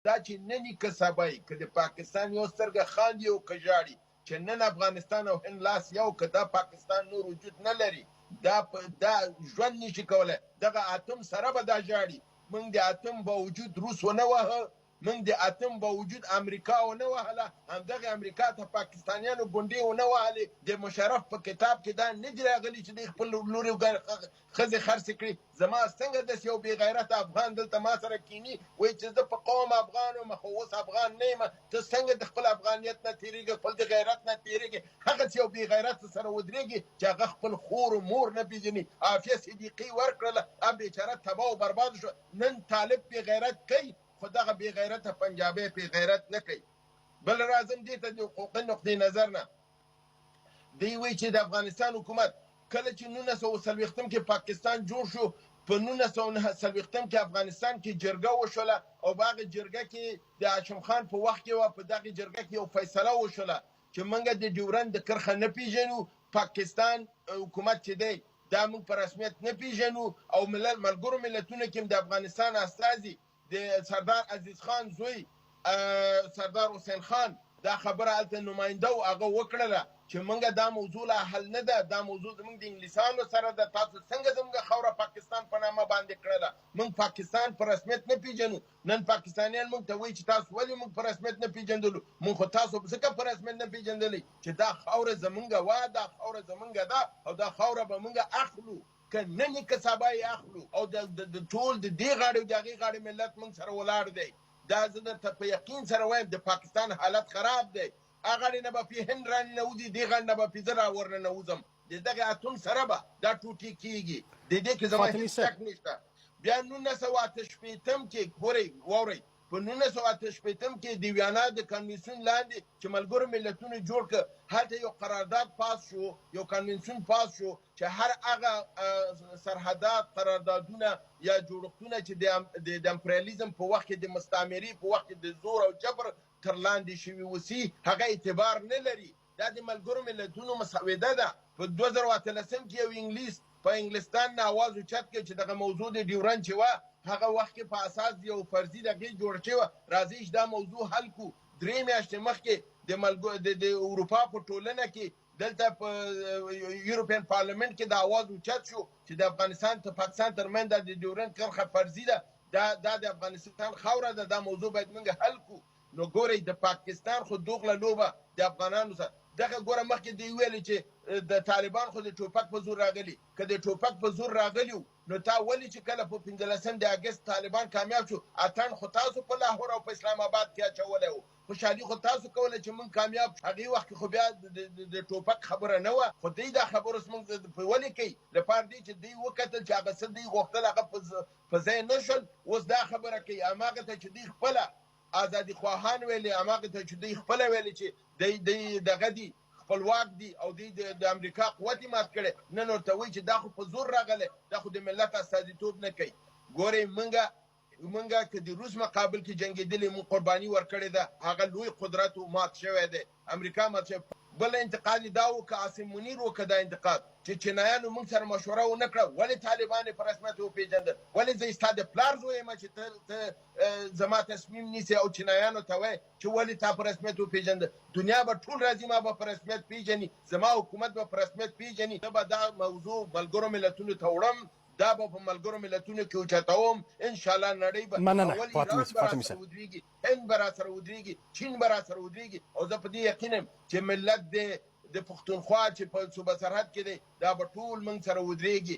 دا چې نن که سبا که د پاکستان یو سترګه خاندي او که ژاړي چې نن افغانستان او هند لاس یو که دا پاکستان نور وجود نه لري، دا ژوند نشي کولی. دغه اتم سره به دا ژاړي. موږ د اتم باوجود روس ونه وهه، موږ د اتم باوجود امریکا ونه وهله، همدغه امریکا ته پاکستانیانو ګونډې ونه وهلې. د مشرف په کتاب کې دا نه دي راغلي چې د خپل لورې ښځې خرڅې کړي. زما څنګه داسې یو بې غیرته افغان دلته ما سره کینی وایي چې زه په قوم افغان یم، خو اوس افغان نه یم. ته څنګه د خپل افغانیت نه تېرېږي، خپل د غیرت نه تېرېږي؟ هغه یو بې غیرته سره ودرېږي چې هغه خپل خور و مور نه پېژني. عافیه صدیقي ورکړله، بیچاره تباه او برباد شو. نن طالب بې غیرت کوي، خو دغه بې غیرته پنجابی بې غیرت نه کوي. بل راځم دې ته د حقوقي نقطې نظر نه. دوی وایي چې د افغانستان حکومت کله چې 1940 کې پاکستان جوړ شو، په 1940 کې افغانستان کې جرګه وشوله او په هغه جرګه کې د هاشم خان په وخت کې وه. په دغه جرګه کې یو فیصله وشوله چې موږ د ډیورند کرښه نه پیژنو. پاکستان حکومت چې دی دا موږ په رسمیت نه پیژنو، او ملګرو ملتونو کې د افغانستان استازي د سردار عزیز خان زوی سردار حسین خان دا خبره هلته نماینده و، هغه وکړله چې موږ دا موضوع لا حل نه ده، دا موضوع زموږ د انګلیسانو سره ده. تاسو څنګه زموږ خاوره پاکستان په نامه باندې کړله؟ موږ پاکستان په رسمیت نه پیژنو. نن پاکستانیان موږ ته وایي چې تاسو ولې موږ په رسمیت نه پیژندلو؟ موږ خو تاسو ځکه په رسمیت نه پیژندلی چې دا خاوره زموږ وه، دا خاوره زموږ ده او دا خاوره به موږ اخلو، که نن یې که سبا یې اخلو. او د ټول د دې غاړې او د هغې غاړې ملت موږ سره ولاړ دی. دا زه درته په یقین سره وایم د پاکستان حالت خراب دی. هغه غاړې نه به پې هند راننوځي، دې غاړې نه به پې زه راورننوځم. د دغې اتوم سره به دا ټوټې کېږي. د دې کې زما هېڅ شک نشته. بیا 1988 کې ګورئ واورئ، په 1988 کې د ویانا د کنوینسیون لاندې چې ملګرو ملتونو جوړ کړ، هلته یو قرارداد پاس شو، یو کنوینسیون پاس شو چې هر هغه سرحدات، قراردادونه یا جوړښتونه چې د امپریالیزم په وخت کې د مستعمرې په وخت کې د زور او جبر تر لاندې شوي وسي، هغه اعتبار نه لري. دا د ملګرو ملتونو مسوده ده. په 2013 کې یو انګلیس په انګلستان نه اواز اوچت کړ چې دغه موضوع د ډیورند چې وه هغه وخت کې په اساس یو فرضي دغې جوړ شوې وه، راځئ چې دا موضوع حل کړو. 3 میاشتې مخکې د اروپا په ټولنه کې دلته په یورپین پارلمنت کې د اواز اوچت شو چې د افغانستان ته پاکستان ترمنځ د ډیورند کرښه فرضي ده، دا د افغانستان خاوره ده، دا موضوع باید موږ حل کړو. نو ګورئ د پاکستان خو دوغله لوبه د افغانانو سره دغه ګوره مخکې دوی ویلې چې د طالبان خو د ټوپک په زور راغلي. که د ټوپک په زور راغلي وو نو تا ولې چې کله په 15 د اګست طالبان کامیاب شو، اتڼ خو تاسو په لاهور او په اسلام آباد کې اچولی وو، خوشحالي خو تاسو کوله چې موږ کامیاب شو. هغې وخت کې خو بیا د ټوپک خبره نه وه، خو دوی دا خبره اوس موږ ولې کوي؟ لپاره دی چې دوی وکتل چې هغه څه دوی غوښتل هغه په ځای نه شول. اوس دا خبره کوي هماغه ته چې دوی خپله ازادي خواهان ویلې، هماغه ته چې دوی خپله ویلې چې دوی دغه دي خپلواک دي او دوی د امریکا قوت یې مات کړی. نن ورته وایي چې دا خو په زور راغلی، دا خو د ملت استازیتوب نه کوي. ګورئ موږ که د روس مقابل کې جنګېدلې موږ قرباني ورکړې ده، هغه لوی قدرت و مات شوی دی، امریکا مات شوی. بل انتقاد دا و که عاصم منیر وکړه دا انتقاد چې چینایانو موږ سره مشوره ونه کړه، ولې طالبان یې په رسمیت وپېژندل؟ ولې زه ستا د پلار زوی یم چې ته زما تصمیم نیسې او چینایانو ته وایې چې ولې تا په رسمیت وپېژندل؟ دنیا به ټول راځي ما به په رسمیت پېژني، زما حکومت به په رسمیت پېژني. زه به دا موضوع ملګرو ملتونو ته وړم، دا به په ملګرو ملتونو کې اوچتوم. انشاءالله نړۍ به اول ایران به راسره ودرېږي، هند به راسره ودرېږي، چین به راسره ودرېږي. او زه په دې یقین یم چې ملت د پښتونخوا چې په صوبه سرحد کې دی دا به ټول موږ سره ودرېږي.